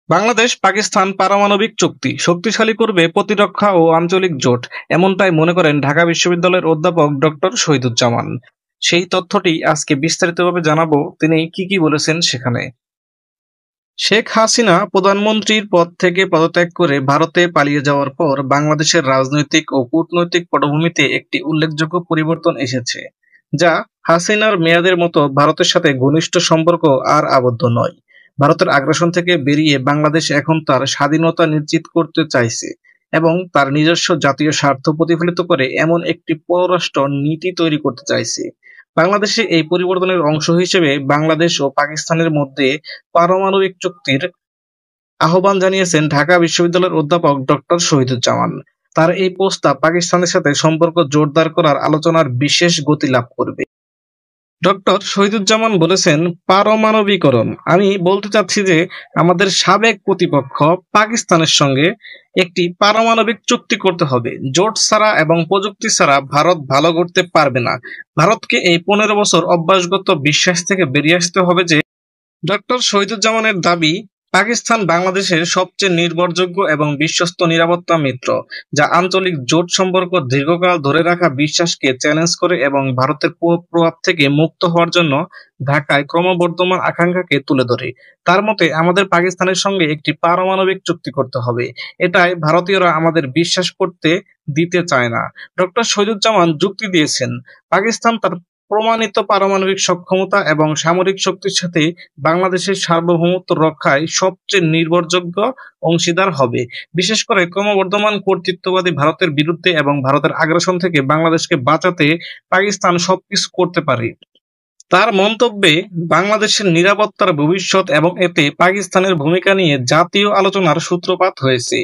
বাংলাদেশ পাকিস্তান পারমাণবিক চুক্তি শক্তিশালী করবে প্রতিরক্ষা ও আঞ্চলিক জোট, এমনটাই মনে করেন ঢাকা বিশ্ববিদ্যালয়ের অধ্যাপক ডক্টর শহীদুজ্জামান। সেই তথ্যটি আজকে বিস্তারিতভাবে জানাবো তিনি কি কি বলেছেন সেখানে। শেখ হাসিনা প্রধানমন্ত্রীর পদ থেকে পদত্যাগ করে ভারতে পালিয়ে যাওয়ার পর বাংলাদেশের রাজনৈতিক ও কূটনৈতিক পটভূমিতে একটি উল্লেখযোগ্য পরিবর্তন এসেছে, যা হাসিনার মেয়াদের মতো ভারতের সাথে ঘনিষ্ঠ সম্পর্ক আর আবদ্ধ নয়। ভারতের আগ্রাসন থেকে বেরিয়ে বাংলাদেশ এখন তার স্বাধীনতা নিশ্চিত করতে চাইছে এবং তার নিজস্ব জাতীয় স্বার্থ প্রতিফলিত করে এমন একটি পররাষ্ট্র নীতি তৈরি করতে চাইছে। বাংলাদেশে এই পরিবর্তনের অংশ হিসেবে বাংলাদেশ ও পাকিস্তানের মধ্যে পারমাণবিক চুক্তির আহ্বান জানিয়েছেন ঢাকা বিশ্ববিদ্যালয়ের অধ্যাপক ডক্টর শহীদুজ্জামান। তার এই প্রস্তাব পাকিস্তানের সাথে সম্পর্ক জোরদার করার আলোচনার বিশেষ গতি লাভ করবে। ডক্টর শহীদুজ্জামান বলেছেন, পারমাণবিকরণ, আমি বলতে চাচ্ছি যে আমাদের সাবেক প্রতিপক্ষ পাকিস্তানের সঙ্গে একটি পারমাণবিক চুক্তি করতে হবে। জোট ছাড়া এবং প্রযুক্তি ছাড়া ভারত ভালো করতে পারবে না। ভারতকে এই 15 বছর অভ্যাসগত বিশ্বাস থেকে বেরিয়ে আসতে হবে যে ডক্টর শহীদুজ্জামানের দাবি, পাকিস্তান বাংলাদেশের সবচেয়ে নির্ভরযোগ্য এবং বিশ্বস্ত নিরাপত্তা মিত্র, যা আঞ্চলিক জোট সম্পর্ক দীর্ঘকাল ধরে রাখা বিশ্বাসকে চ্যালেঞ্জ করে এবং ভারতের প্রভাব থেকে মুক্ত হওয়ার জন্য ঢাকায় ক্রমবর্ধমান আকাঙ্ক্ষাকে তুলে ধরে। তার মতে, আমাদের পাকিস্তানের সঙ্গে একটি পারমাণবিক চুক্তি করতে হবে। এটাই ভারতীয়রা আমাদের বিশ্বাস করতে দিতে চায় না। ডক্টর শহীদুজ্জামান যুক্তি দিয়েছেন, পাকিস্তান তার প্রমাণিত পারমাণবিক সক্ষমতা এবং সামরিক শক্তির সাথে বাংলাদেশের সার্বভৌমত্ব রক্ষায় সবচেয়ে নির্ভরযোগ্য অংশীদার হবে, বিশেষ করে ক্রমবর্ধমান কর্তৃত্ববাদী ভারতের বিরুদ্ধে এবং ভারতের আগ্রাসন থেকে বাংলাদেশকে বাঁচাতে পাকিস্তান সবকিছু করতে পারে। তার মন্তব্যে, বাংলাদেশের নিরাপত্তার ভবিষ্যৎ এবং এতে পাকিস্তানের ভূমিকা নিয়ে জাতীয় আলোচনার সূত্রপাত হয়েছে।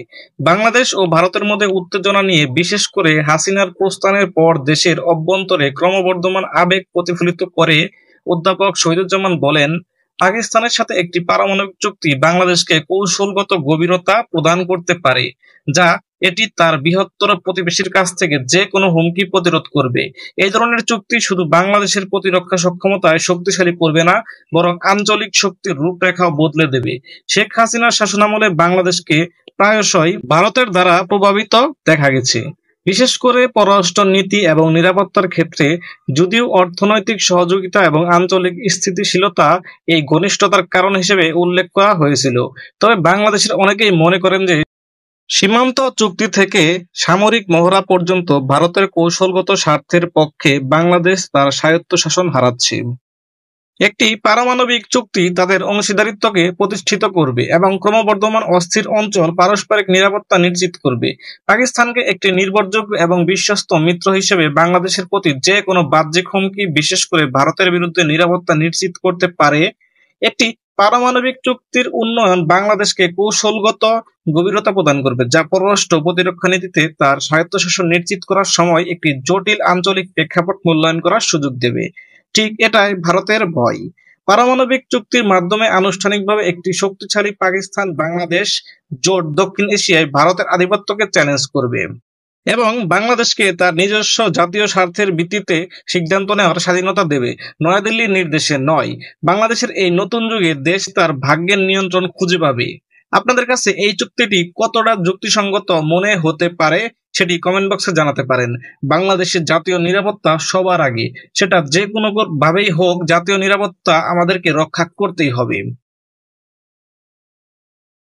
বাংলাদেশ ও ভারতের মধ্যে উত্তেজনা নিয়ে বিশেষ করে হাসিনার প্রস্থানের পর দেশের অভ্যন্তরে ক্রমবর্ধমান আবেগ প্রতিফলিত করে অধ্যাপক শহীদুজ্জামান বলেন, পাকিস্তানের সাথে একটি পারমাণবিক চুক্তি বাংলাদেশকে কৌশলগত গভীরতা প্রদান করতে পারে, যা এটি তার বৃহত্তর প্রতিবেশীর কাছ থেকে যে কোনো হুমকি প্রতিরোধ করবে। এই ধরনের চুক্তি শুধু বাংলাদেশের প্রতিরক্ষা সক্ষমতায় শক্তিশালী করবে না, বরং আঞ্চলিক শক্তির রূপরেখাও বদলে দেবে। শেখ হাসিনার শাসনামলে বাংলাদেশকে প্রায়শই ভারতের দ্বারা প্রভাবিত দেখা গেছে, বিশেষ করে পররাষ্ট্র নীতি এবং নিরাপত্তার ক্ষেত্রে। যদিও অর্থনৈতিক সহযোগিতা এবং আঞ্চলিক স্থিতিশীলতা এই ঘনিষ্ঠতার কারণ হিসেবে উল্লেখ করা হয়েছিল, তবে বাংলাদেশের অনেকেই মনে করেন যে সীমান্ত চুক্তি থেকে সামরিক মহড়া পর্যন্ত ভারতের কৌশলগত স্বার্থের পক্ষে বাংলাদেশ তার স্বায়ত্তশাসন হারাচ্ছে। একটি পারমাণবিক চুক্তি তাদের অংশীদারিত্বকে প্রতিষ্ঠিত করবে এবং ক্রমবর্ধমান অস্থির অঞ্চল পারস্পরিক নিরাপত্তা নিশ্চিত করবে। পাকিস্তানকে একটি নির্ভরযোগ্য এবং বিশ্বস্ত মিত্র হিসেবে বাংলাদেশের প্রতি যে কোনো বাহ্যিক হুমকি, বিশেষ করে ভারতের বিরুদ্ধে নিরাপত্তা নিশ্চিত করতে পারে। একটি পারমাণবিক চুক্তির উন্নয়ন বাংলাদেশকে কৌশলগত গভীরতা প্রদান করবে, যা পররাষ্ট্র প্রতিরক্ষা নীতিতে তার স্বায়ত্তশাসন নিশ্চিত করার সময় একটি জটিল আঞ্চলিক প্রেক্ষাপট মূল্যায়ন করার সুযোগ দেবে। ঠিক এটাই ভারতের ভয়। পারমাণবিক চুক্তির মাধ্যমে আনুষ্ঠানিকভাবে একটি শক্তিশালী পাকিস্তান বাংলাদেশ জোট দক্ষিণ এশিয়ায় ভারতের আধিপত্যকে চ্যালেঞ্জ করবে এবং বাংলাদেশকে তার নিজস্ব জাতীয় স্বার্থের ভিত্তিতে সিদ্ধান্ত নেওয়ার স্বাধীনতা দেবে, নয়াদিল্লির নির্দেশে নয়। বাংলাদেশের এই নতুন যুগে দেশ তার ভাগ্যের নিয়ন্ত্রণ খুঁজে পাবে। আপনাদের কাছে এই চুক্তিটি কতটা যুক্তিসঙ্গত মনে হতে পারে সেটি কমেন্ট বক্সে জানাতে পারেন। বাংলাদেশের জাতীয় নিরাপত্তা সবার আগে, সেটা যে কোনো ভাবেই হোক, জাতীয় নিরাপত্তা আমাদেরকে রক্ষা করতেই হবে।